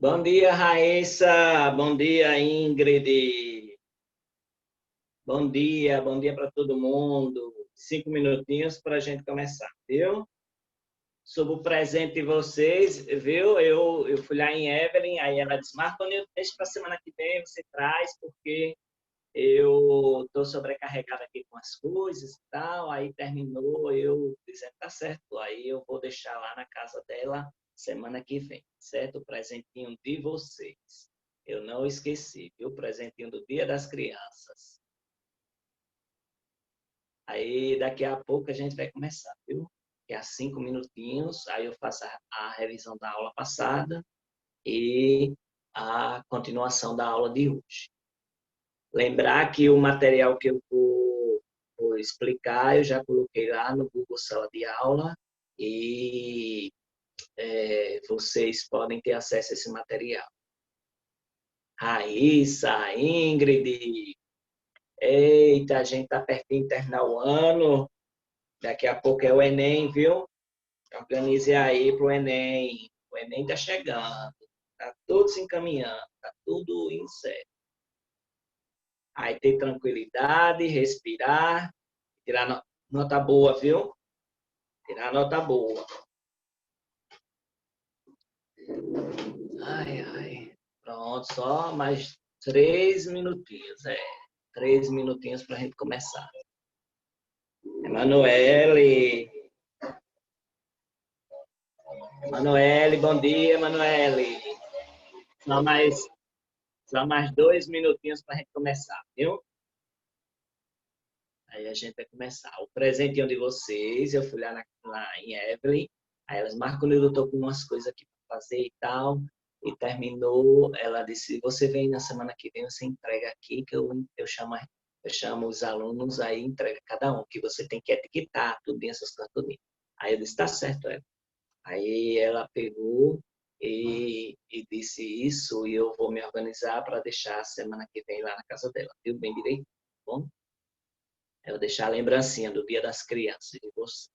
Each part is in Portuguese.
Bom dia, Raíssa. Bom dia, Ingrid. Bom dia para todo mundo. 5 minutinhos para a gente começar, viu? Sobre o presente de vocês, viu? Eu fui lá em Evelyn, aí ela disse, Marconi, deixa para semana que vem, você traz, porque eu estou sobrecarregada aqui com as coisas e tal. Aí terminou, eu dizendo, tá certo, aí eu vou deixar lá na casa dela semana que vem, certo? O presentinho de vocês. Eu não esqueci, viu? O presentinho do Dia das Crianças. Aí daqui a pouco a gente vai começar, viu? Que é 5 minutinhos, aí eu faço a revisão da aula passada e a continuação da aula de hoje. Lembrar que o material que eu vou explicar, eu já coloquei lá no Google Sala de Aula e vocês podem ter acesso a esse material. Raíssa, Ingrid, eita, a gente está pertinho de terminar o ano, daqui a pouco é o Enem, viu? Organize aí para o Enem. O Enem está chegando, está tudo se encaminhando, está tudo indo certo. Aí ter tranquilidade, respirar, tirar nota boa, viu? Tirar nota boa. Ai, ai. Pronto, só mais 3 minutinhos. 3 minutinhos para a gente começar. Emanuele, bom dia, Emanuele. Só mais, só mais 2 minutinhos para a gente começar, viu? Aí a gente vai começar. O presentinho de vocês, eu fui lá em Evelyn, aí elas marcam eu estou com umas coisas aqui para fazer e tal, e terminou, ela disse, você vem na semana que vem, você entrega aqui, que eu chamo os alunos, aí entrega cada um, que você tem que etiquetar, tudo essas coisas, tudo. Aí eu disse, tá certo, é. Aí ela pegou e disse isso, e eu vou me organizar para deixar a semana que vem lá na casa dela, viu? Bem direito, tá bom? Eu vou deixar a lembrancinha do Dia das Crianças de vocês.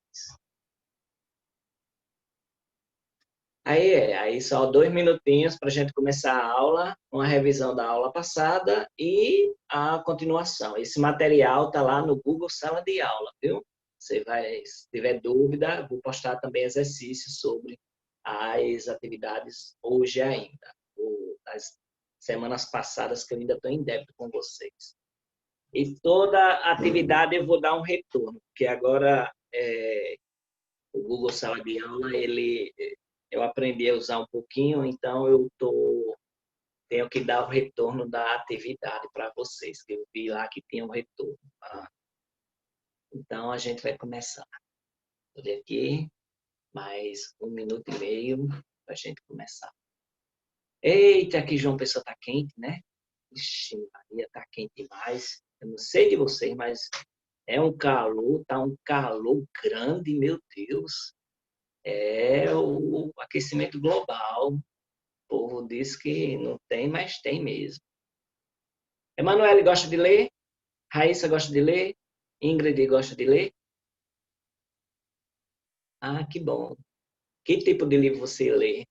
Aí só 2 minutinhos para a gente começar a aula, uma revisão da aula passada e a continuação. Esse material está lá no Google Sala de Aula, viu? Você vai, se tiver dúvida, vou postar também exercícios sobre as atividades hoje ainda, ou as semanas passadas que eu ainda estou em débito com vocês. E toda atividade eu vou dar um retorno, porque agora o Google Sala de Aula, eu aprendi a usar um pouquinho, então tenho que dar o retorno da atividade para vocês, que eu vi lá que tinha um retorno. Tá? Então, a gente vai começar. Olha aqui, mais 1 minuto e meio para a gente começar. Eita, que João Pessoa está quente, né? Ixi, Maria, está quente demais. Eu não sei de vocês, mas é um calor, tá um calor grande, meu Deus. É o aquecimento global. O povo diz que não tem, mas tem mesmo. Emanuele gosta de ler? Raíssa gosta de ler? Ingrid gosta de ler? Ah, que bom. Que tipo de livro você lê?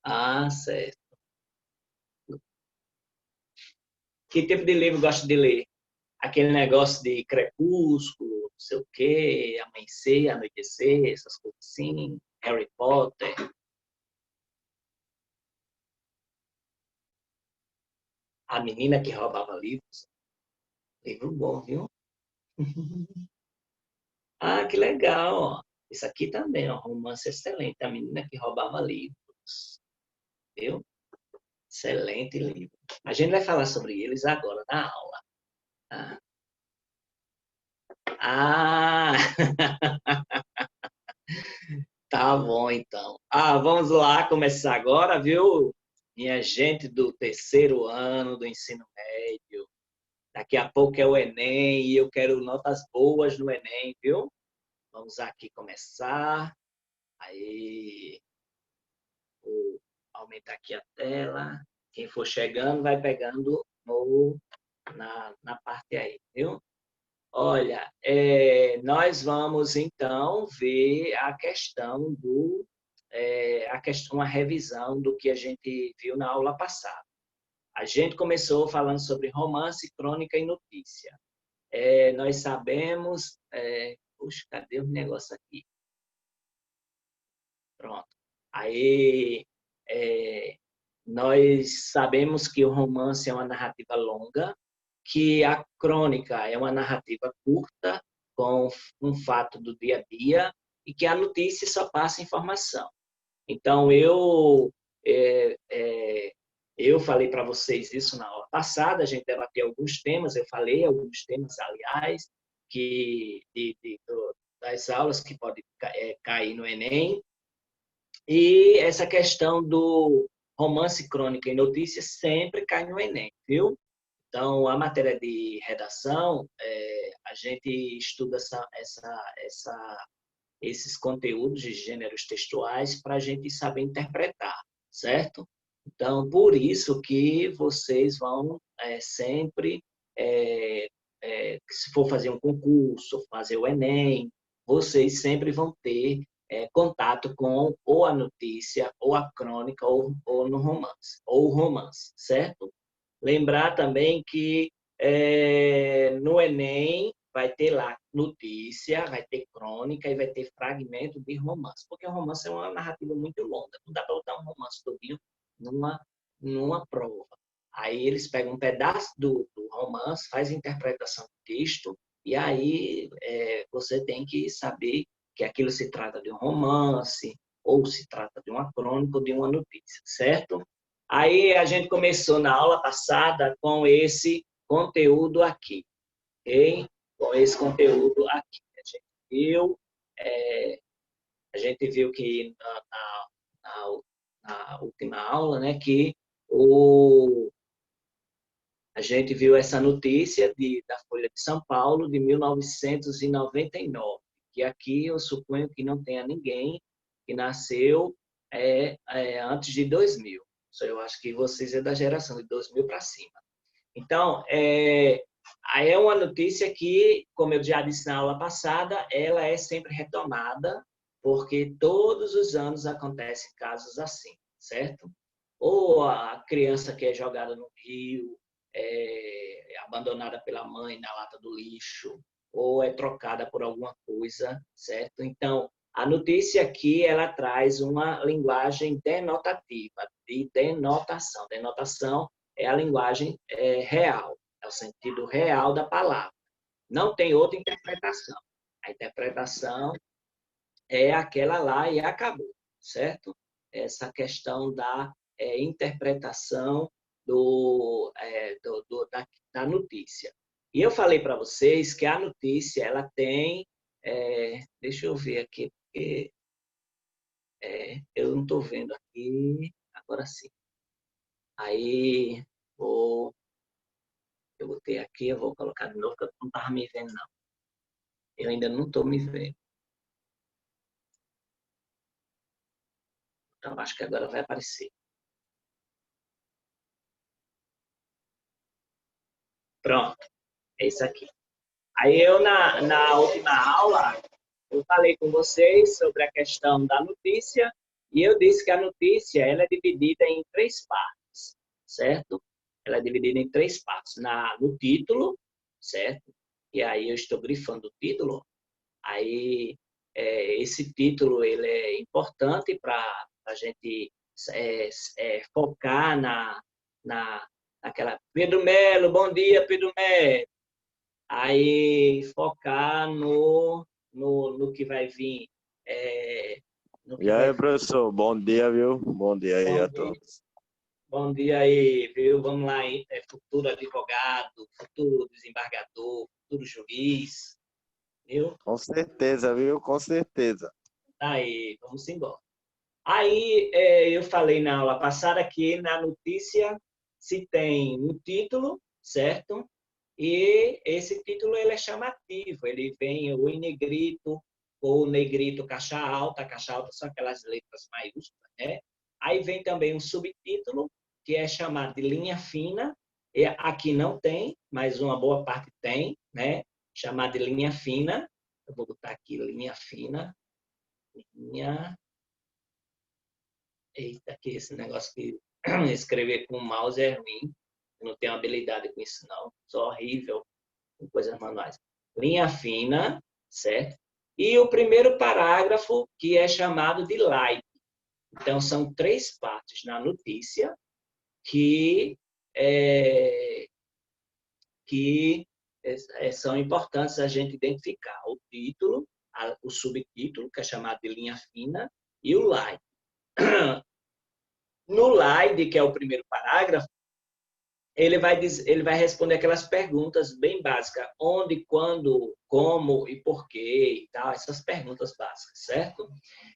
Ah, certo. Que tipo de livro gosta de ler? Aquele negócio de crepúsculo, não sei o quê, amanhecer, anoitecer, essas coisas assim, Harry Potter. A menina que roubava livros. Livro bom, viu? Ah, que legal. Ó. Isso aqui também é um romance excelente. A menina que roubava livros. Viu? Excelente livro. A gente vai falar sobre eles agora na aula. Ah, ah, tá bom então. Vamos lá começar agora, viu? Minha gente do terceiro ano do ensino médio. Daqui a pouco é o Enem e eu quero notas boas no Enem, viu? Vamos aqui começar. Aí, vou aumentar aqui a tela. Quem for chegando vai pegando na parte aí, viu? Olha, nós vamos então ver a questão a questão, uma revisão do que a gente viu na aula passada. A gente começou falando sobre romance, crônica e notícia. Nós sabemos... puxa, cadê o negócio aqui? Pronto. Aí, nós sabemos que o romance é uma narrativa longa, que a crônica é uma narrativa curta, com um fato do dia a dia, e que a notícia só passa informação. Então, eu falei para vocês isso na aula passada, a gente debateu alguns temas, eu falei alguns temas, aliás, das aulas que podem cair no Enem, e essa questão do romance, crônica e notícia sempre cai no Enem, viu? Então, a matéria de redação, a gente estuda esses conteúdos de gêneros textuais para a gente saber interpretar, certo? Então, por isso que vocês vão sempre, se for fazer um concurso, fazer o Enem, vocês sempre vão ter contato com ou a notícia, ou a crônica, ou no romance, ou o romance, certo? Lembrar também que no Enem vai ter lá notícia, vai ter crônica e vai ter fragmento de romance, porque o romance é uma narrativa muito longa, não dá para botar um romance todinho numa prova. Aí eles pegam um pedaço do romance, faz a interpretação do texto, e aí você tem que saber que aquilo se trata de um romance, ou se trata de uma crônica ou de uma notícia, certo? Aí a gente começou na aula passada com esse conteúdo aqui, ok? Com esse conteúdo aqui. A gente viu que na última aula, né, que a gente viu essa notícia da Folha de São Paulo de 1999, que aqui eu suponho que não tenha ninguém que nasceu antes de 2000. Eu acho que vocês é da geração de 2000 para cima. Então, aí é uma notícia que, como eu já disse na aula passada, ela é sempre retomada, porque todos os anos acontecem casos assim, certo? Ou a criança que é jogada no rio, abandonada pela mãe na lata do lixo, ou é trocada por alguma coisa, certo? Então, a notícia aqui, ela traz uma linguagem denotativa, de denotação. Denotação é a linguagem real, é o sentido real da palavra. Não tem outra interpretação. A interpretação é aquela lá e acabou, certo? Essa questão da interpretação da notícia. E eu falei para vocês que a notícia, ela tem... deixa eu ver aqui, porque eu não estou vendo aqui, agora sim. Aí, eu botei aqui, eu vou colocar de novo, porque eu não estava me vendo, não. Eu ainda não estou me vendo. Então, acho que agora vai aparecer. Pronto, é isso aqui. Aí eu, na última aula, eu falei com vocês sobre a questão da notícia, e eu disse que a notícia ela é dividida em três partes, certo? Ela é dividida em três partes. No título, certo? E aí eu estou grifando o título. Aí esse título ele é importante para a gente focar naquela... Pedro Melo, bom dia, Pedro Melo. Aí focar no que vai vir. E aí, professor, bom dia, viu? Bom dia aí a todos. Bom dia aí, viu? Vamos lá, futuro advogado, futuro desembargador, futuro juiz, viu? Com certeza, viu? Com certeza. Aí, vamos embora. Aí, eu falei na aula passada que na notícia se tem um título, certo? E esse título ele é chamativo, ele vem ou em negrito, ou negrito caixa alta são aquelas letras maiúsculas, né? Aí vem também um subtítulo, que é chamado de linha fina, e aqui não tem, mas uma boa parte tem, né? Chamado de linha fina, eu vou botar aqui linha fina, linha Eita, que esse negócio que escrever com o mouse é ruim. Eu não tenho habilidade com isso, não. Sou horrível com coisas manuais. Linha fina, certo? E o primeiro parágrafo, que é chamado de like. Então, são 3 partes na notícia que, é, que são importantes a gente identificar. O título, o subtítulo, que é chamado de linha fina, e o like. No slide, que é o primeiro parágrafo, ele vai responder aquelas perguntas bem básicas. Onde, quando, como e porquê e tal. Essas perguntas básicas, certo?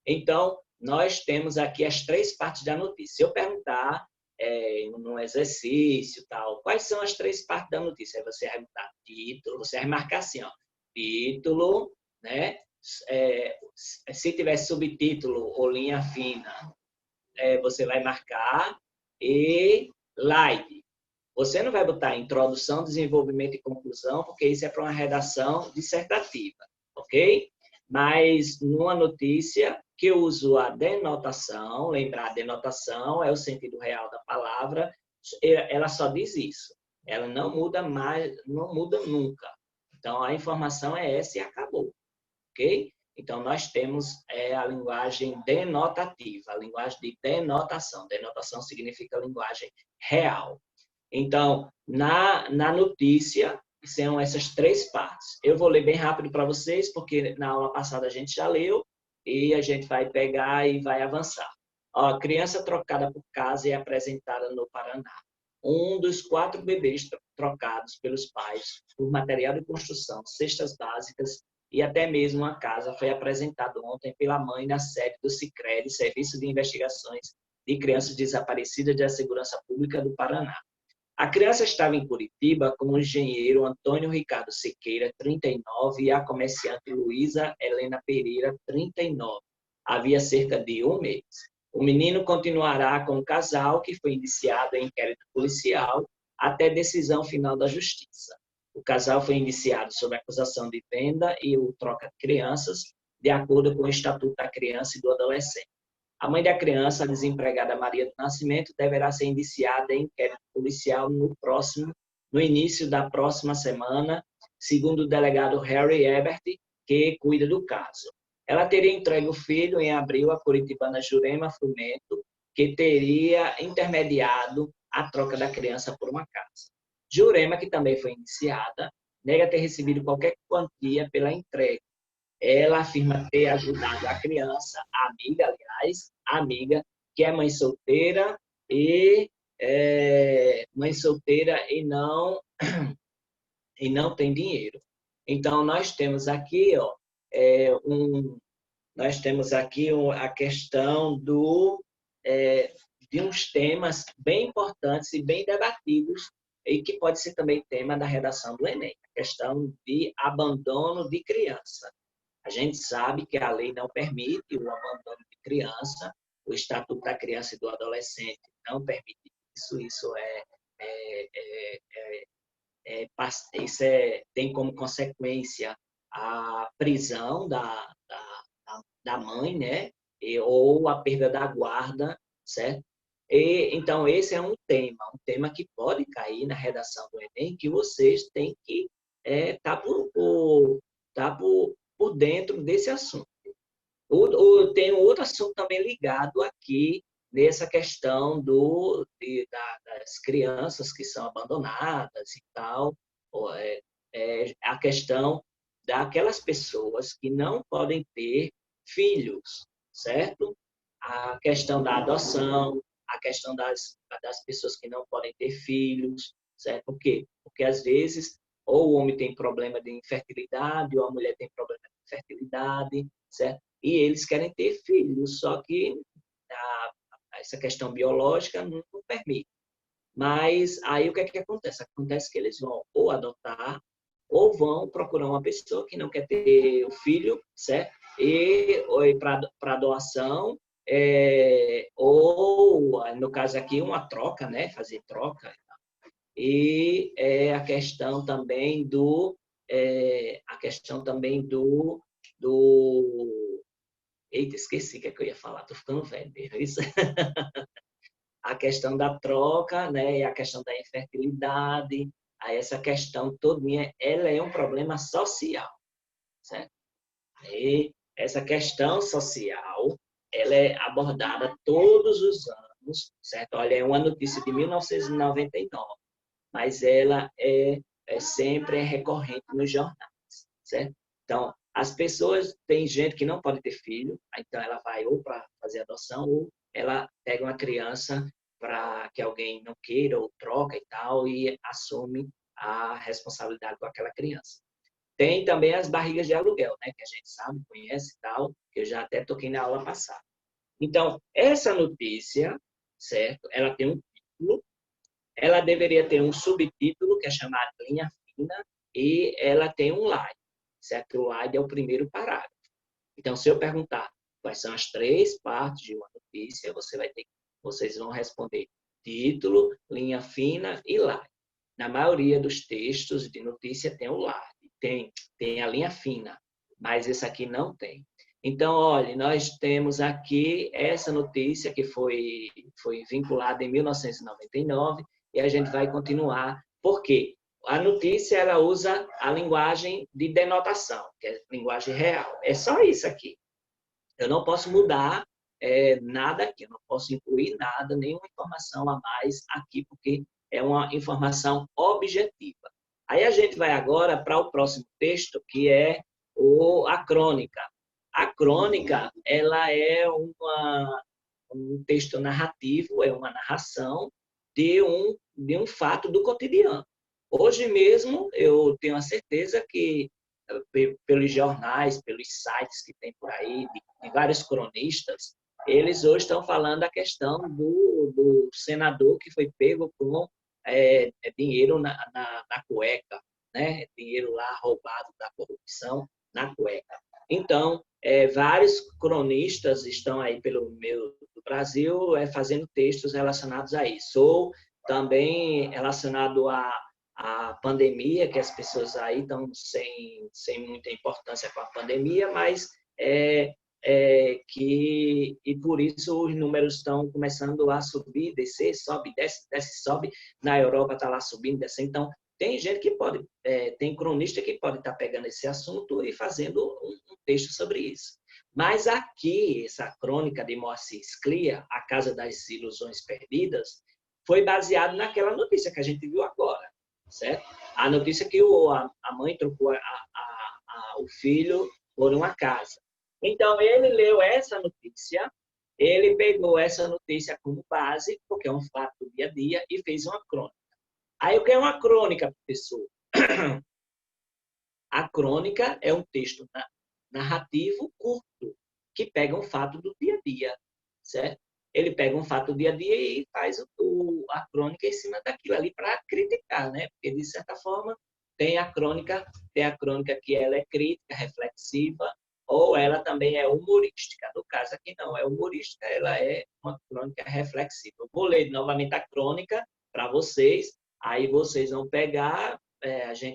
Então, nós temos aqui as 3 partes da notícia. Se eu perguntar num exercício tal, quais são as 3 partes da notícia? Aí você vai botar título, você vai marcar assim, ó, título, né? Se tiver subtítulo ou linha fina, você vai marcar e slide. Você não vai botar introdução, desenvolvimento e conclusão, porque isso é para uma redação dissertativa, ok? Mas numa notícia que eu uso a denotação, lembrar, a denotação é o sentido real da palavra, ela só diz isso. Ela não muda mais, não muda nunca. Então, a informação é essa e acabou, ok? Então, nós temos a linguagem denotativa, a linguagem de denotação. Denotação significa linguagem real. Então, na notícia, são essas 3 partes. Eu vou ler bem rápido para vocês, porque na aula passada a gente já leu, e a gente vai pegar e vai avançar. Ó, criança trocada por casa é apresentada no Paraná. Um dos 4 bebês trocados pelos pais por material de construção, cestas básicas e até mesmo uma casa foi apresentado ontem pela mãe na sede do Sicredi, Serviço de Investigações de Crianças Desaparecidas da Segurança Pública do Paraná. A criança estava em Curitiba com o engenheiro Antônio Ricardo Siqueira, 39, e a comerciante Luísa Helena Pereira, 39. Havia cerca de um mês. O menino continuará com o casal, que foi indiciado em inquérito policial, até decisão final da Justiça. O casal foi indiciado sob acusação de venda e o troca de crianças, de acordo com o Estatuto da Criança e do Adolescente. A mãe da criança, a desempregada Maria do Nascimento, deverá ser indiciada em inquérito policial no início da próxima semana, segundo o delegado Harry Ebert, que cuida do caso. Ela teria entregue o filho em abril à curitibana Jurema Frumento, que teria intermediado a troca da criança por uma casa. Jurema, que também foi indiciada, nega ter recebido qualquer quantia pela entrega. Ela afirma ter ajudado a criança, a amiga, aliás, a amiga, que é mãe solteira e não tem dinheiro. Então, nós temos aqui, ó, a questão de uns temas bem importantes e bem debatidos, e que pode ser também tema da redação do Enem, a questão de abandono de criança. A gente sabe que a lei não permite o abandono de criança, o Estatuto da Criança e do Adolescente não permite isso, tem como consequência a prisão da mãe, né? Ou a perda da guarda, certo? Então, esse é um tema que pode cair na redação do Enem, que vocês têm que estar por dentro desse assunto. Tem um outro assunto também ligado aqui, nessa questão das crianças que são abandonadas e tal, a questão daquelas pessoas que não podem ter filhos, certo? A questão da adoção, a questão das pessoas que não podem ter filhos, certo? Por quê? Porque, às vezes, ou o homem tem problema de infertilidade, ou a mulher tem problema de infertilidade, certo? E eles querem ter filhos, só que essa questão biológica não permite. Mas aí o que é que acontece? Acontece que eles vão ou adotar, ou vão procurar uma pessoa que não quer ter o filho, certo? Ou para doação, ou, no caso aqui, uma troca, né? Fazer troca. E a questão também do Eita, esqueci o que eu ia falar, tô ficando velho mesmo. Isso. A questão da troca, né, e a questão da infertilidade, aí essa questão todinha, ela é um problema social, certo? Aí, essa questão social, ela é abordada todos os anos, certo? Olha, é uma notícia de 1999, mas ela é sempre recorrente nos jornais, certo? Então, as pessoas, tem gente que não pode ter filho, então ela vai ou para fazer adoção, ou ela pega uma criança para que alguém não queira ou troca e tal, e assume a responsabilidade com aquela criança. Tem também as barrigas de aluguel, né, que a gente sabe, conhece e tal, que eu já até toquei na aula passada. Então, essa notícia, certo? Ela tem um título, ela deveria ter um subtítulo, que é chamado Linha Fina, e ela tem um slide, certo? O slide é o primeiro parágrafo. Então, se eu perguntar quais são as 3 partes de uma notícia, vocês vão responder título, linha fina e slide. Na maioria dos textos de notícia tem o slide, tem a linha fina, mas esse aqui não tem. Então, olha, nós temos aqui essa notícia que foi vinculada em 1999 e a gente vai continuar. Por quê? A notícia ela usa a linguagem de denotação, que é linguagem real. É só isso aqui. Eu não posso mudar nada aqui, eu não posso incluir nada, nenhuma informação a mais aqui, porque é uma informação objetiva. Aí a gente vai agora para o próximo texto, que é a crônica. A crônica, ela é um texto narrativo, é uma narração de um fato do cotidiano. Hoje mesmo, eu tenho a certeza que, pelos jornais, pelos sites que tem por aí, de vários cronistas, eles hoje estão falando a questão do senador que foi pego com dinheiro na cueca, né? Dinheiro lá roubado da corrupção na cueca. Então, vários cronistas estão aí pelo meio do Brasil fazendo textos relacionados a isso. Ou também relacionado à pandemia, que as pessoas aí estão sem muita importância com a pandemia, mas e por isso os números estão começando a subir, descer, sobe, desce, desce, sobe. Na Europa está lá subindo, descendo. Então, tem gente que pode, tem cronista que pode estar pegando esse assunto e fazendo um texto sobre isso. Mas aqui, essa crônica de Moacir Sclia, A Casa das Ilusões Perdidas, foi baseado naquela notícia que a gente viu agora, certo? A notícia que a mãe trocou o filho por uma casa. Então, ele leu essa notícia, ele pegou essa notícia como base, porque é um fato do dia a dia, e fez uma crônica. Aí, o que é uma crônica, professor? A crônica é um texto narrativo curto, que pega um fato do dia a dia, certo? Ele pega um fato do dia a dia e faz a crônica em cima daquilo ali para criticar, né? Porque, de certa forma, tem a crônica que ela é crítica, reflexiva, ou ela também é humorística. No caso aqui não é humorística, ela é uma crônica reflexiva. Eu vou ler novamente a crônica para vocês, aí vocês vão pegar,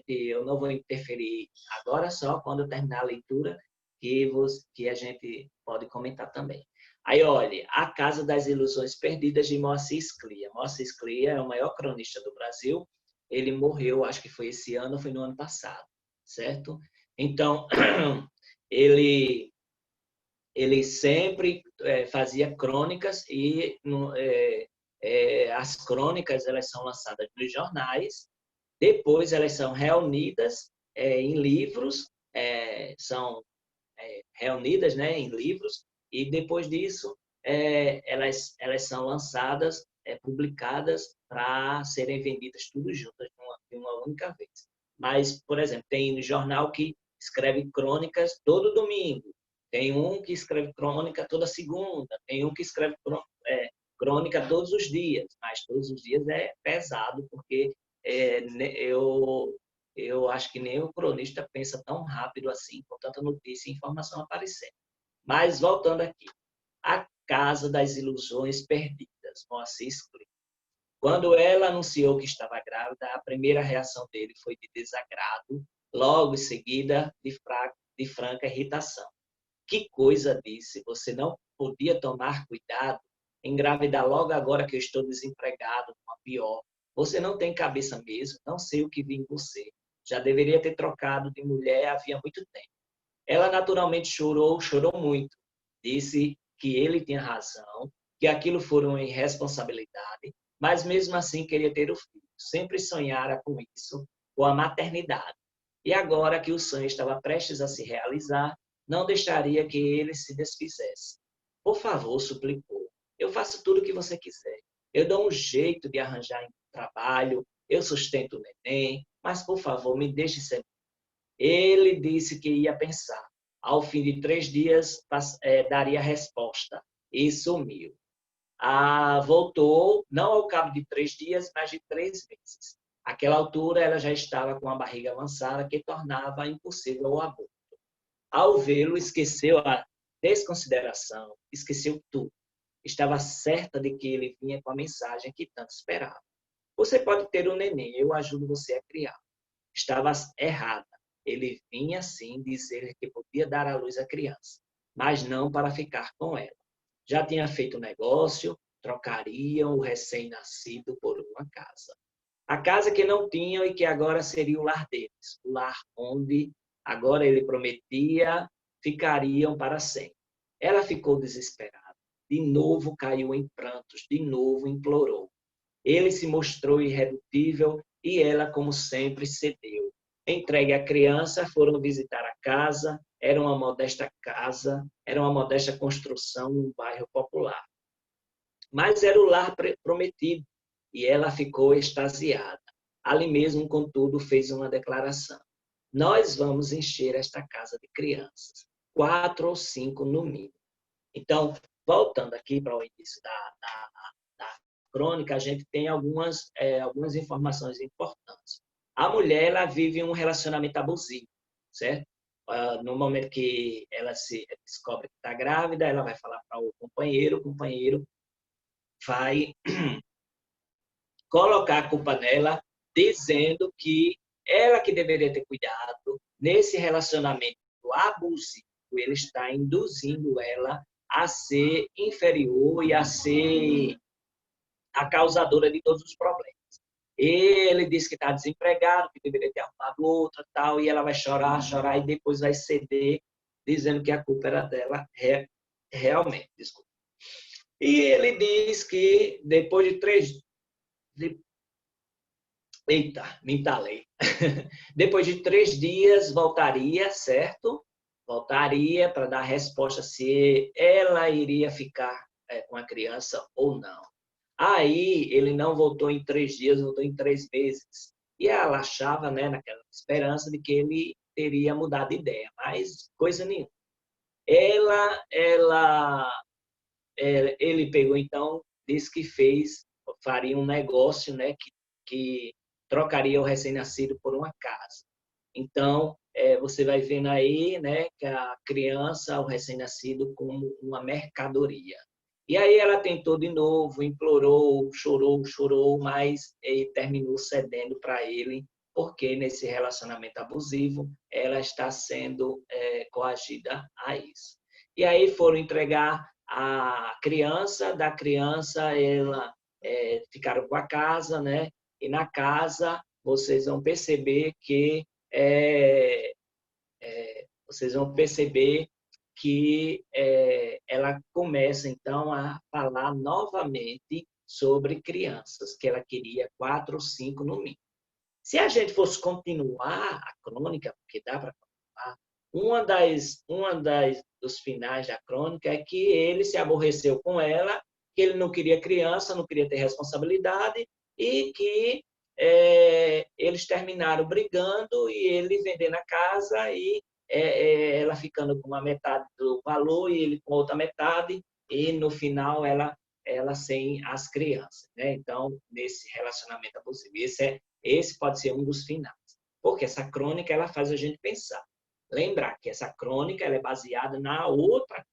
eu não vou interferir agora, só quando eu terminar a leitura, que a gente pode comentar também. Aí, olha, A Casa das Ilusões Perdidas, de Moacir Sclia. Moacir Sclia é o maior cronista do Brasil. Ele morreu, acho que foi esse ano, foi no ano passado, certo? Então, ele sempre fazia crônicas e as crônicas elas são lançadas nos jornais, depois elas são reunidas em livros, são reunidas, né, em livros, e depois disso elas são lançadas, publicadas para serem vendidas tudo juntas de uma única vez. Mas, por exemplo, tem jornal que escreve crônicas todo domingo, tem um que escreve crônica toda segunda, tem um que escreve crônica todos os dias, mas todos os dias é pesado, porque eu acho que nem o cronista pensa tão rápido assim, com tanta notícia e informação aparecendo. Mas, voltando aqui, A Casa das Ilusões Perdidas, Moacir Sclia. Quando ela anunciou que estava grávida, a primeira reação dele foi de desagrado, logo em seguida de franca irritação. Que coisa disse, você não podia tomar cuidado, engravidar logo agora que eu estou desempregado, uma pior. Você não tem cabeça mesmo, não sei o que vi em você. Já deveria ter trocado de mulher havia muito tempo. Ela naturalmente chorou, chorou muito. Disse que ele tinha razão, que aquilo foi uma irresponsabilidade, mas mesmo assim queria ter o filho. Sempre sonhara com isso, com a maternidade. E agora que o sonho estava prestes a se realizar, não deixaria que ele se desfizesse. Por favor, suplicou. Eu faço tudo o que você quiser. Eu dou um jeito de arranjar trabalho, eu sustento o neném, mas por favor, me deixe ser. Ele disse que ia pensar. Ao fim de 3 dias, daria resposta. E sumiu. Voltou, não ao cabo de 3 dias, mas de 3 meses. Àquela altura, ela já estava com a barriga avançada, que tornava impossível o aborto. Ao vê-lo, esqueceu a desconsideração, esqueceu tudo. Estava certa de que ele vinha com a mensagem que tanto esperava. Você pode ter um neném, eu ajudo você a criar. Estava errada. Ele vinha, sim, dizer que podia dar à luz a criança, mas não para ficar com ela. Já tinha feito o negócio, trocariam o recém-nascido por uma casa. A casa que não tinham e que agora seria o lar deles, o lar onde agora ele prometia ficariam para sempre. Ela ficou desesperada. De novo caiu em prantos, de novo implorou. Ele se mostrou irredutível e ela, como sempre, cedeu. Entregue a criança, foram visitar a casa. Era uma modesta casa, era uma modesta construção num bairro popular. Mas era o lar prometido e ela ficou extasiada. Ali mesmo, contudo, fez uma declaração. Nós vamos encher esta casa de crianças, 4 ou 5 no mínimo. Então, voltando aqui para o início da crônica, a gente tem algumas informações importantes. A mulher, ela vive um relacionamento abusivo, certo? No momento que ela se descobre que está grávida, ela vai falar para o companheiro vai colocar a culpa nela, dizendo que ela que deveria ter cuidado. Nesse relacionamento abusivo, ele está induzindo ela a ser inferior e a ser a causadora de todos os problemas. Ele diz que está desempregado, que deveria ter arrumado outra, tal, e ela vai chorar, chorar, e depois vai ceder, dizendo que a culpa era dela realmente. Desculpa. E ele diz que depois de 3... Eita, me entalei. Depois de 3 dias, voltaria, certo? Voltaria para dar resposta se ela iria ficar com a criança ou não. Aí, ele não voltou em 3 dias, voltou em 3 meses. E ela achava, né, naquela esperança de que ele teria mudado de ideia, mas coisa nenhuma. Ele pegou, então, disse que faria um negócio, né, que trocaria o recém-nascido por uma casa. Então, você vai vendo aí, né, que a criança, o recém-nascido, como uma mercadoria. E aí ela tentou de novo, implorou, chorou, mas terminou cedendo para ele, porque nesse relacionamento abusivo ela está sendo coagida a isso. E aí foram entregar a criança, da criança ficaram com a casa, né? E na casa vocês vão perceber que ela começa, então, a falar novamente sobre crianças, que ela queria 4 ou 5 no mínimo. Se a gente fosse continuar a crônica, porque dá para continuar, dos finais da crônica é que ele se aborreceu com ela, que ele não queria criança, não queria ter responsabilidade, e que eles terminaram brigando e ele vendendo a casa e ela ficando com uma metade do valor e ele com outra metade, e no final ela sem as crianças, né? Então, nesse relacionamento abusivo. Esse pode ser um dos finais. Porque essa crônica ela faz a gente pensar. Lembrar que essa crônica ela é baseada na outra,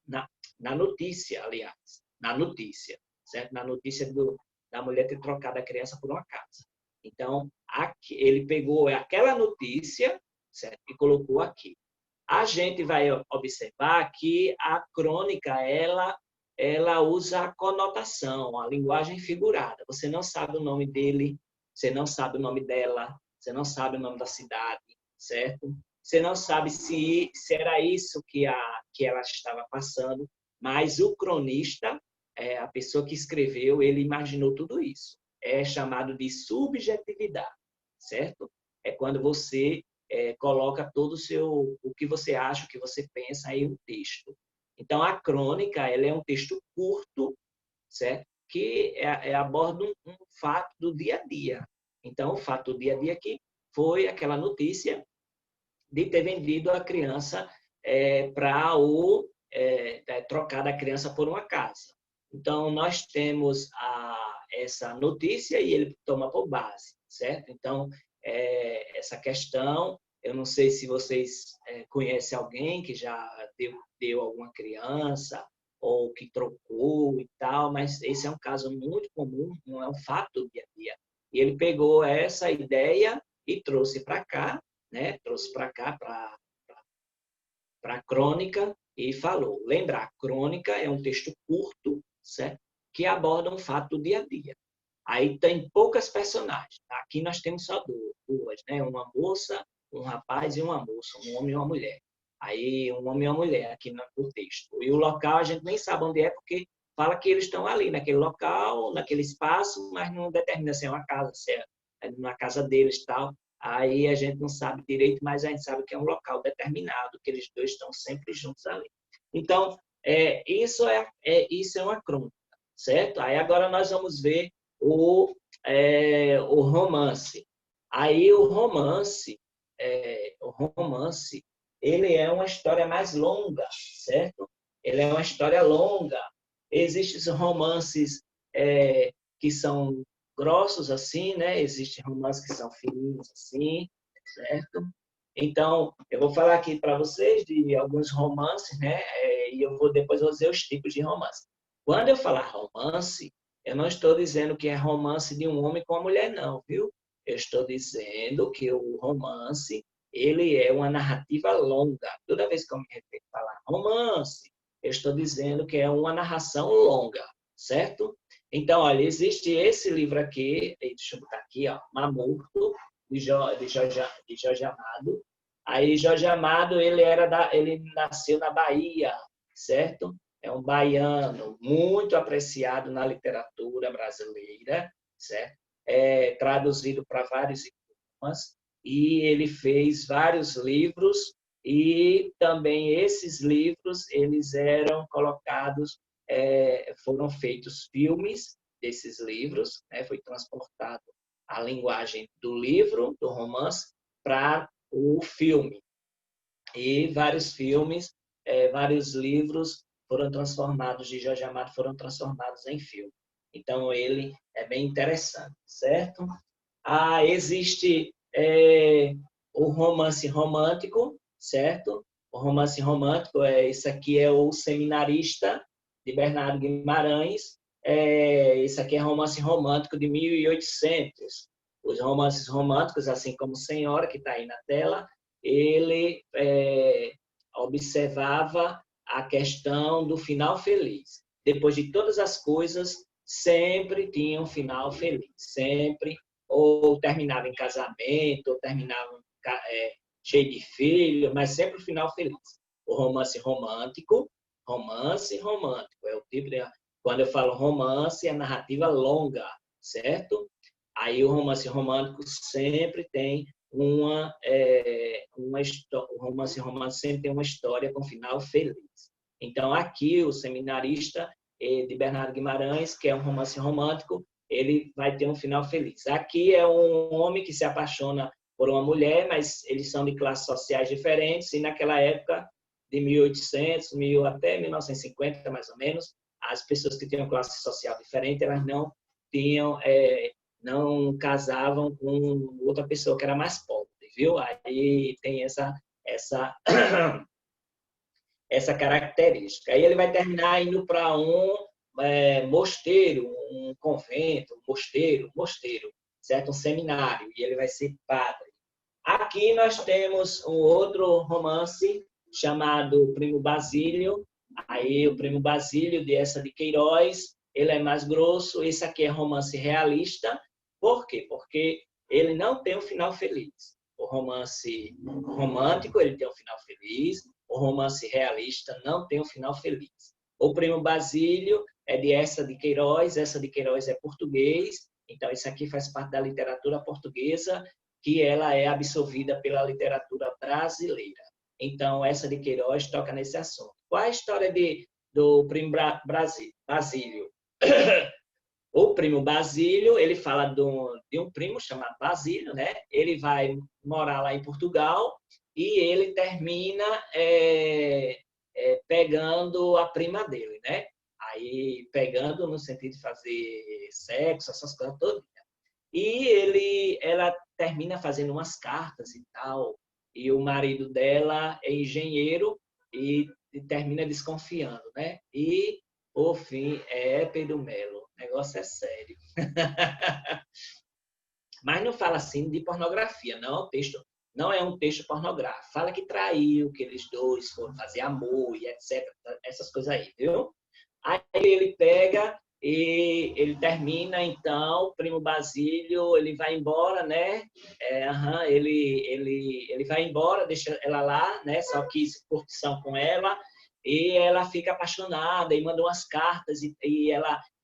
na notícia, aliás. Na notícia, certo? Na notícia da mulher ter trocado a criança por uma casa. Então, ele pegou aquela notícia, certo? E colocou aqui. A gente vai observar que a crônica, ela usa a conotação, a linguagem figurada. Você não sabe o nome dele, você não sabe o nome dela, você não sabe o nome da cidade, certo? Você não sabe se era isso que ela estava passando, mas o cronista, a pessoa que escreveu, ele imaginou tudo isso. É chamado de subjetividade, certo? É quando você coloca todo o que você acha, o que você pensa em um texto. Então, a crônica, ela é um texto curto, certo? Que aborda um fato do dia a dia. Então, o fato do dia a dia aqui foi aquela notícia de ter vendido a criança para trocar a criança por uma casa. Então, nós temos essa notícia e ele toma por base, certo? Então, essa questão, eu não sei se vocês conhecem alguém que já deu alguma criança ou que trocou e tal, mas esse é um caso muito comum, não é um fato do dia a dia. E ele pegou essa ideia e trouxe para cá, né? Trouxe para cá, para a crônica, e falou. Lembrar, a crônica é um texto curto, certo? Que aborda um fato do dia a dia. Aí tem poucas personagens. Aqui nós temos só duas, né? Uma moça, um rapaz e uma moça, um homem e uma mulher. Aí um homem e uma mulher aqui no texto. E o local a gente nem sabe onde é, porque fala que eles estão ali, naquele local, naquele espaço, mas não determina se é uma casa, se é na casa deles e tal. Aí a gente não sabe direito, mas a gente sabe que é um local determinado, que eles dois estão sempre juntos ali. Então, isso é uma crônica, certo? Aí agora nós vamos ver o romance. Aí o romance, ele é uma história mais longa, certo? Ele é uma história longa. Existem romances que são grossos assim, né? Existem romances que são fininhos assim, certo? Então, eu vou falar aqui para vocês de alguns romances, né? E depois vou dizer os tipos de romance. Quando eu falar romance, eu não estou dizendo que é romance de um homem com uma mulher, não, viu? Eu estou dizendo que o romance, ele é uma narrativa longa. Toda vez que eu me refiro a falar romance, eu estou dizendo que é uma narração longa, certo? Então, olha, existe esse livro aqui, deixa eu botar aqui, ó, Mamurto, de Jorge Amado. Aí, Jorge Amado, ele nasceu na Bahia, certo? É um baiano muito apreciado na literatura brasileira, certo? Traduzido para vários idiomas, e ele fez vários livros, e também esses livros, eles eram colocados, foram feitos filmes desses livros, né? Foi transportado a linguagem do livro, do romance, para o filme. E vários filmes, vários livros foram transformados, de Jorge Amado, foram transformados em filme. Então, ele é bem interessante, certo? Existe o romance romântico, certo? O romance romântico, esse aqui é o Seminarista, de Bernardo Guimarães. Esse aqui é romance romântico de 1800. Os romances românticos, assim como Senhora, que está aí na tela, ele observava a questão do final feliz. Depois de todas as coisas, sempre tinha um final feliz. Sempre, ou terminava em casamento, ou terminava cheio de filho, mas sempre o final feliz. O romance romântico, é o tipo de... Quando eu falo romance, é narrativa longa, certo? Aí o romance romântico sempre tem o romance romântico sempre tem uma história com final feliz. Então, aqui, o Seminarista, de Bernardo Guimarães, que é um romance romântico, ele vai ter um final feliz. Aqui é um homem que se apaixona por uma mulher, mas eles são de classes sociais diferentes, e naquela época, de 1800, até 1950, mais ou menos, as pessoas que tinham classe social diferente, elas não tinham... não casavam com outra pessoa que era mais pobre, viu? Aí tem essa característica. Aí ele vai terminar indo para um mosteiro, um convento, mosteiro, certo? Um seminário, e ele vai ser padre. Aqui nós temos um outro romance, chamado Primo Basílio. Aí o Primo Basílio, de Eça de Queiroz, ele é mais grosso. Esse aqui é romance realista. Por quê? Porque ele não tem um final feliz. O romance romântico, ele tem um final feliz. O romance realista não tem um final feliz. O Primo Basílio é de Eça de Queiroz. Eça de Queiroz é português. Então, isso aqui faz parte da literatura portuguesa, que ela é absorvida pela literatura brasileira. Então, Eça de Queiroz toca nesse assunto. Qual é a história do Primo Basílio? O Primo Basílio, ele fala de um primo chamado Basílio, né? Ele vai morar lá em Portugal e ele termina pegando a prima dele, né? Aí, pegando no sentido de fazer sexo, essas coisas todas. E ela termina fazendo umas cartas e tal, e o marido dela é engenheiro e termina desconfiando, né? E o fim é Pedro Melo. O negócio é sério. Mas não fala assim de pornografia, não. O texto não é um texto pornográfico. Fala que traiu, que eles dois foram fazer amor e etc. Essas coisas aí, viu? Aí ele pega e ele termina, então, o Primo Basílio, ele vai embora, né? Ele vai embora, deixa ela lá, né? Só quis curtição com ela, e ela fica apaixonada e manda umas cartas, e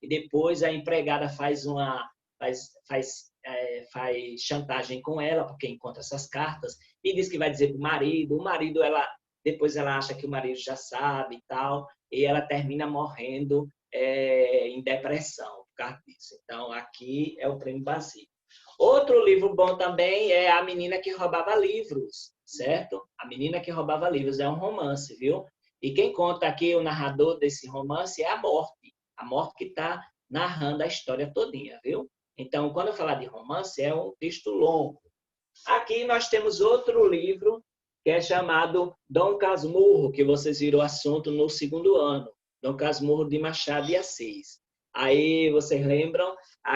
depois a empregada faz chantagem com ela, porque encontra essas cartas, e diz que vai dizer para o marido. Depois ela acha que o marido já sabe e tal, e ela termina morrendo em depressão por causa disso. Então, aqui é o Primo Basílio. Outro livro bom também é A Menina que Roubava Livros, certo? A Menina que Roubava Livros é um romance, viu? E quem conta aqui, o narrador desse romance, é a Morte que está narrando a história todinha, viu? Então, quando eu falar de romance, é um texto longo. Aqui nós temos outro livro que é chamado Dom Casmurro, que vocês viram o assunto no segundo ano. Dom Casmurro de Machado de Assis. Aí vocês lembram,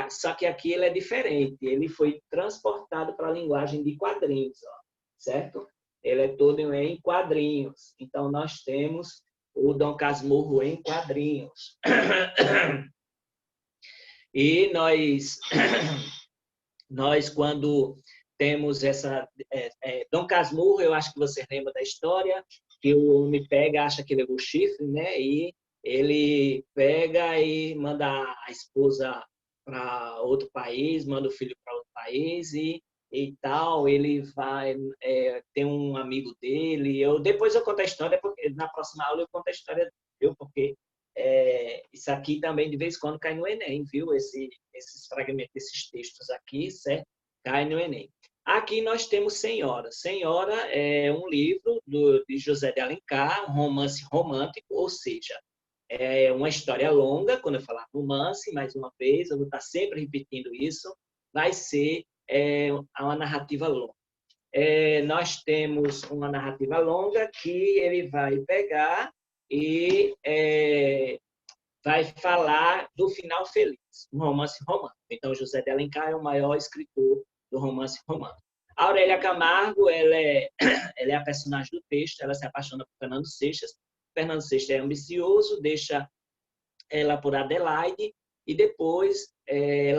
só que aqui ele é diferente. Ele foi transportado para a linguagem de quadrinhos, ó, certo? Ele é todo em quadrinhos. Então nós temos o Dom Casmurro em quadrinhos. E nós quando temos essa... Dom Casmurro, eu acho que você lembra da história, que o homem pega, acha que levou chifre, né? E ele pega e manda a esposa para outro país, manda o filho para outro país e tal. Ele vai... tem um amigo dele. Depois eu conto a história, porque na próxima aula eu conto a história, viu? Porque isso aqui também, de vez em quando, cai no Enem, viu? Esses fragmentos, esses textos aqui, certo? Cai no Enem. Aqui nós temos Senhora. Senhora é um livro de José de Alencar, um romance romântico, ou seja, é uma história longa. Quando eu falar romance, mais uma vez, eu vou estar sempre repetindo isso, vai ser uma narrativa longa. Nós temos uma narrativa longa que ele vai pegar e vai falar do final feliz, um romance romântico. Então, José de Alencar é o maior escritor do romance romântico. A Aurélia Camargo, ela é a personagem do texto, ela se apaixona por Fernando Seixas. Fernando Seixas é ambicioso, deixa ela por Adelaide, e depois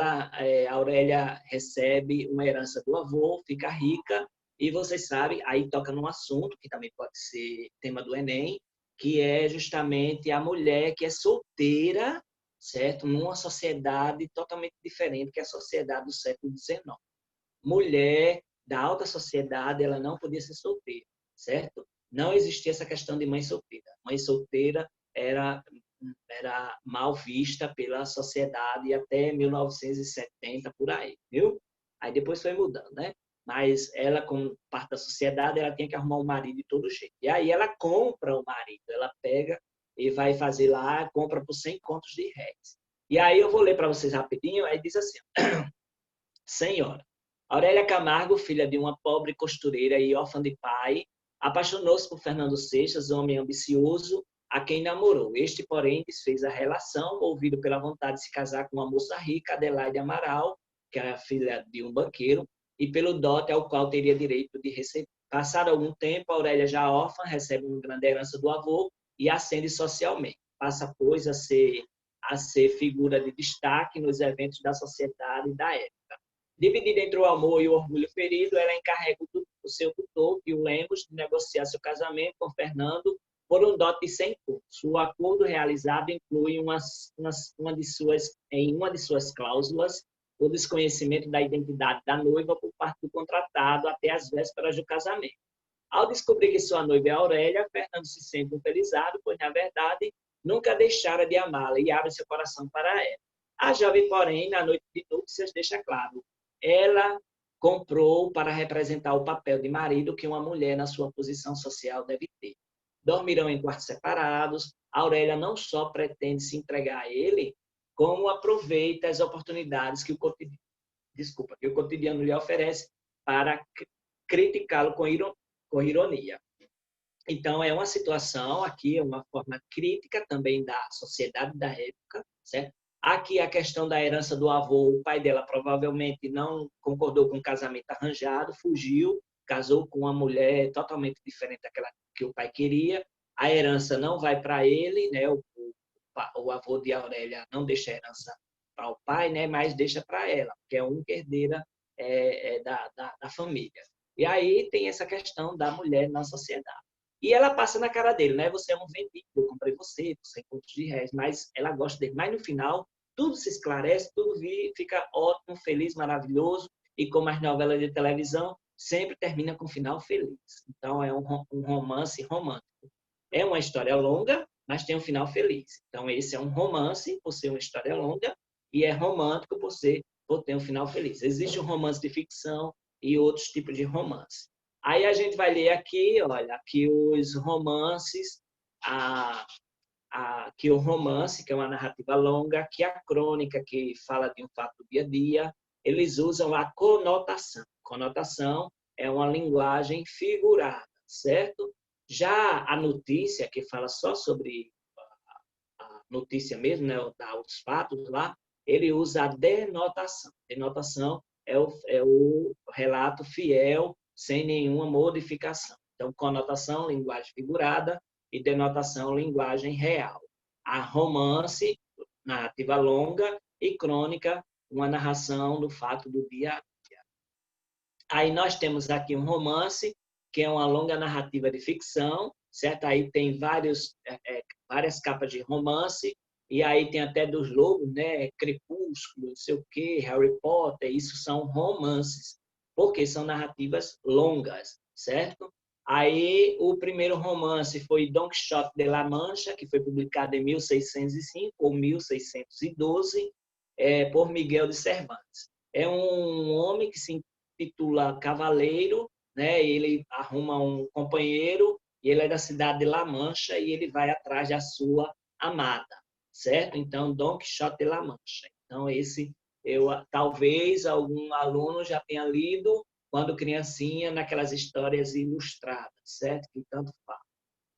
a Aurélia recebe uma herança do avô, fica rica, e vocês sabem, aí toca num assunto que também pode ser tema do Enem, que é justamente a mulher que é solteira, certo? Numa sociedade totalmente diferente, que é a sociedade do século XIX. Mulher da alta sociedade, ela não podia ser solteira, certo? Não existia essa questão de mãe solteira. Mãe solteira era mal vista pela sociedade até 1970, por aí, viu? Aí depois foi mudando, né? Mas ela, como parte da sociedade, ela tinha que arrumar um marido de todo jeito. E aí ela compra o marido, ela pega e vai fazer lá, compra por 100 contos de réis. E aí eu vou ler para vocês rapidinho, aí diz assim: Senhora, Aurélia Camargo, filha de uma pobre costureira e órfã de pai, apaixonou-se por Fernando Seixas, homem ambicioso, a quem namorou. Este, porém, desfez a relação, movido pela vontade de se casar com uma moça rica, Adelaide Amaral, que era filha de um banqueiro, e pelo dote ao qual teria direito de receber. Passado algum tempo, a Aurélia, já órfã, recebe uma grande herança do avô e ascende socialmente. Passa, pois, a ser figura de destaque nos eventos da sociedade da época. Dividida entre o amor e o orgulho ferido, ela encarrega o seu tutor, Pio Lemos, de negociar seu casamento com Fernando por um dote de 100 contos. O acordo realizado inclui em uma de suas cláusulas o desconhecimento da identidade da noiva por parte do contratado até as vésperas do casamento. Ao descobrir que sua noiva é Aurélia, Fernando se sente infelizado, pois, na verdade, nunca deixara de amá-la e abre seu coração para ela. A jovem, porém, na noite de núpcias, deixa claro, ela comprou para representar o papel de marido que uma mulher na sua posição social deve ter. Dormirão em quartos separados. Aurélia não só pretende se entregar a ele, como aproveita as oportunidades que o cotidiano lhe oferece para criticá-lo com ironia. Então, é uma situação aqui, uma forma crítica também da sociedade da época, certo? Aqui a questão da herança do avô, o pai dela provavelmente não concordou com o casamento arranjado, fugiu, casou com uma mulher totalmente diferente daquela que o pai queria, a herança não vai para ele, né? O avô de Aurélia não deixa a herança para o pai, né? Mas deixa para ela, que é a única herdeira da família. E aí tem essa questão da mulher na sociedade. E ela passa na cara dele, né? Você é um vendido, eu comprei você por 100 contos de réis, mas ela gosta dele. Mas no final, tudo se esclarece, tudo fica ótimo, feliz, maravilhoso. E como as novelas de televisão, sempre termina com um final feliz. Então, é um romance romântico. É uma história longa, mas tem um final feliz. Então, esse é um romance, por ser uma história longa, e é romântico por ter um final feliz. Existe um romance de ficção e outros tipos de romance. Aí a gente vai ler aqui, olha, aqui os romances, aqui o romance, que é uma narrativa longa, aqui a crônica, que fala de um fato do dia a dia, eles usam a conotação. Conotação é uma linguagem figurada, certo? Já a notícia, que fala só sobre a notícia mesmo, né, os fatos lá, ele usa a denotação. Denotação é o relato fiel, sem nenhuma modificação. Então, conotação, linguagem figurada, e denotação, linguagem real. A romance, narrativa longa, e crônica, uma narração do fato do dia a dia. Aí nós temos aqui um romance, que é uma longa narrativa de ficção, certo? Aí tem várias capas de romance, e aí tem até dos lobos, né? Crepúsculo, não sei o quê, Harry Potter, isso são romances, porque são narrativas longas, certo? Aí o primeiro romance foi Don Quixote de la Mancha, que foi publicado em 1605 ou 1612, por Miguel de Cervantes. É um homem que se intitula cavaleiro, né? Ele arruma um companheiro, e ele é da cidade de La Mancha, e ele vai atrás da sua amada, certo? Então, Don Quixote de La Mancha. Então, talvez algum aluno já tenha lido quando criancinha, naquelas histórias ilustradas, certo? Que tanto fala.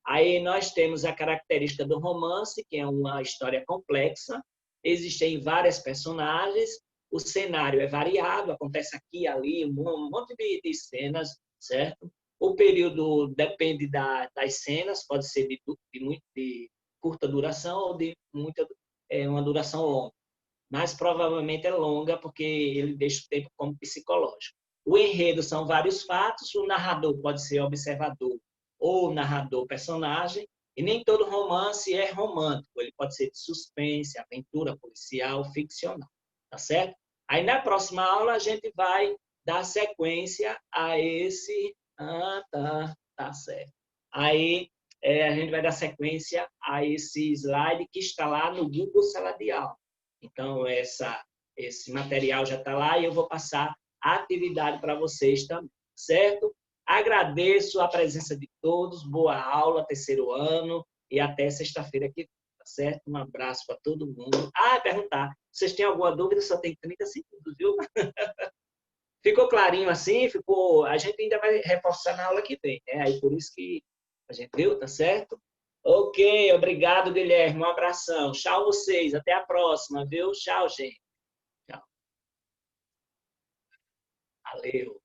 Aí nós temos a característica do romance, que é uma história complexa, existem várias personagens, o cenário é variado, acontece aqui, ali, um monte de cenas, certo? O período depende das cenas, pode ser de curta duração ou de uma duração longa. Mas provavelmente é longa, porque ele deixa o tempo como psicológico. O enredo são vários fatos, o narrador pode ser observador ou narrador personagem, e nem todo romance é romântico, ele pode ser de suspense, aventura, policial, ficcional, tá certo? Aí na próxima aula a gente vai dar sequência a esse... tá certo. Aí a gente vai dar sequência a esse slide que está lá no Google Sala de Aula. Então, esse material já está lá e eu vou passar a atividade para vocês também, certo? Agradeço a presença de todos, boa aula, terceiro ano, e até sexta-feira que tá certo? Um abraço para todo mundo. Perguntar, vocês têm alguma dúvida? Só tem 30 segundos, viu? Ficou clarinho assim? A gente ainda vai reforçar na aula que vem, né? Aí por isso que a gente viu, tá certo? Ok, obrigado, Guilherme. Um abração. Tchau, vocês. Até a próxima, viu? Tchau, gente. Tchau. Valeu.